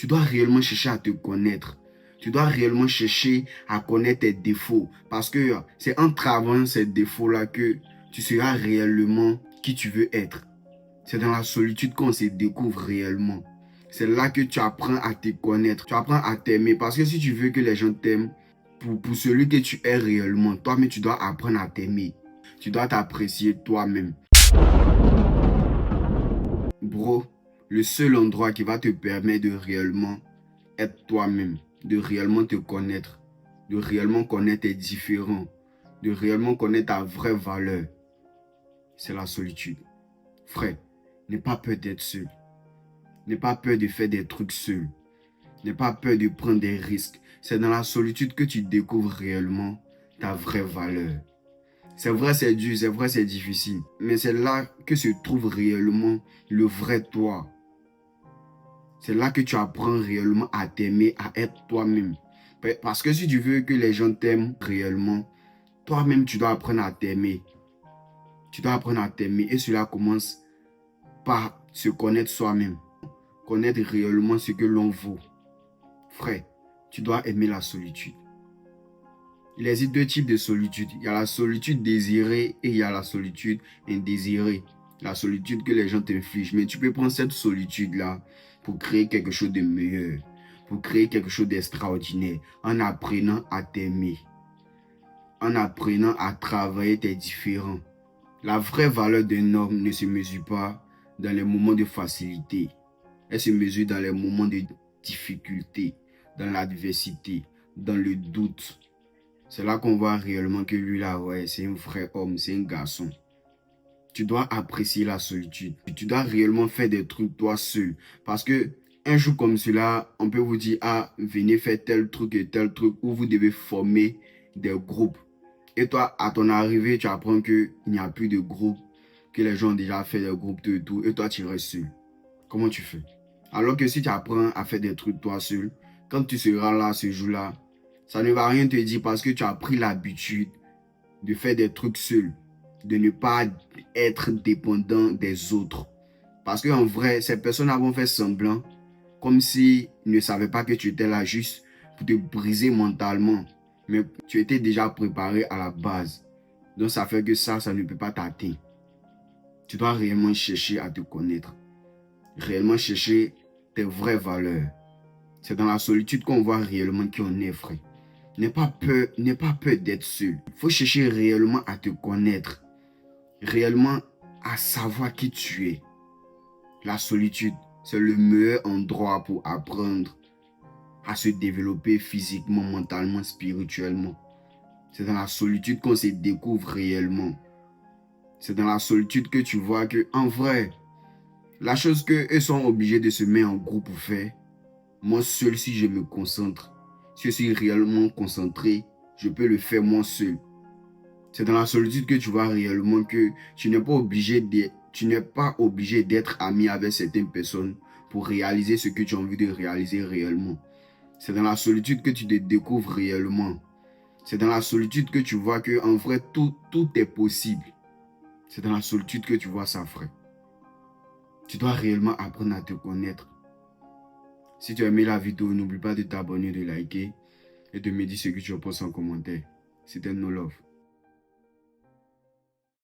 Tu dois réellement chercher à te connaître. Tu dois réellement chercher à connaître tes défauts. Parce que c'est en travaillant ces défauts-là que tu seras réellement qui tu veux être. C'est dans la solitude qu'on se découvre réellement. C'est là que tu apprends à te connaître. Tu apprends à t'aimer. Parce que si tu veux que les gens t'aiment, pour celui que tu es réellement, toi-même, tu dois apprendre à t'aimer. Tu dois t'apprécier toi-même. Bro, le seul endroit qui va te permettre de réellement être toi-même, de réellement te connaître, de réellement connaître tes différents, de réellement connaître ta vraie valeur, c'est la solitude. Frère, n'aie pas peur d'être seul. N'aie pas peur de faire des trucs seul. N'aie pas peur de prendre des risques. C'est dans la solitude que tu découvres réellement ta vraie valeur. C'est vrai, c'est dur, c'est vrai, c'est difficile. Mais c'est là que se trouve réellement le vrai toi. C'est là que tu apprends réellement à t'aimer, à être toi-même. Parce que si tu veux que les gens t'aiment réellement, toi-même, tu dois apprendre à t'aimer. Tu dois apprendre à t'aimer. Et cela commence par se connaître soi-même. Connaître réellement ce que l'on vaut. Frère, tu dois aimer la solitude. Il existe deux types de solitude. Il y a la solitude désirée et il y a la solitude indésirée. La solitude que les gens t'infligent. Mais tu peux prendre cette solitude-là pour créer quelque chose de meilleur. Pour créer quelque chose d'extraordinaire. En apprenant à t'aimer. En apprenant à travailler tes différends. La vraie valeur d'un homme ne se mesure pas dans les moments de facilité. Elle se mesure dans les moments de difficulté, dans l'adversité, dans le doute. C'est là qu'on voit réellement que lui là, ouais, c'est un vrai homme, c'est un garçon. Tu dois apprécier la solitude. Tu dois réellement faire des trucs toi seul. Parce que un jour comme cela, on peut vous dire, ah, venez faire tel truc et tel truc, où vous devez former des groupes. Et toi, à ton arrivée, tu apprends qu'il n'y a plus de groupe, que les gens ont déjà fait des groupes, tout, et toi, tu restes seul. Comment tu fais? Alors que si tu apprends à faire des trucs toi seul, quand tu seras là ce jour-là, ça ne va rien te dire parce que tu as pris l'habitude de faire des trucs seul, de ne pas être dépendant des autres. Parce qu'en vrai, ces personnes vont faire semblant comme s'ils ne savaient pas que tu étais là juste pour te briser mentalement. Mais tu étais déjà préparé à la base. Donc ça fait que ça ne peut pas t'atteindre. Tu dois réellement chercher à te connaître. Réellement chercher tes vraies valeurs. C'est dans la solitude qu'on voit réellement qui on est, frère. N'aie pas peur d'être seul. Il faut chercher réellement à te connaître. Réellement à savoir qui tu es. La solitude, c'est le meilleur endroit pour apprendre à se développer physiquement, mentalement, spirituellement. C'est dans la solitude qu'on se découvre réellement. C'est dans la solitude que tu vois que, en vrai, la chose qu'eux sont obligés de se mettre en groupe pour faire, moi seul, si je me concentre, si je suis réellement concentré, je peux le faire moi seul. C'est dans la solitude que tu vois réellement que tu n'es pas obligé d'être ami avec certaines personnes pour réaliser ce que tu as envie de réaliser réellement. C'est dans la solitude que tu te découvres réellement. C'est dans la solitude que tu vois que en vrai tout est possible. C'est dans la solitude que tu vois ça, frère. Tu dois réellement apprendre à te connaître. Si tu as aimé la vidéo, n'oublie pas de t'abonner, de liker et de me dire ce que tu en penses en commentaire. C'était No Love.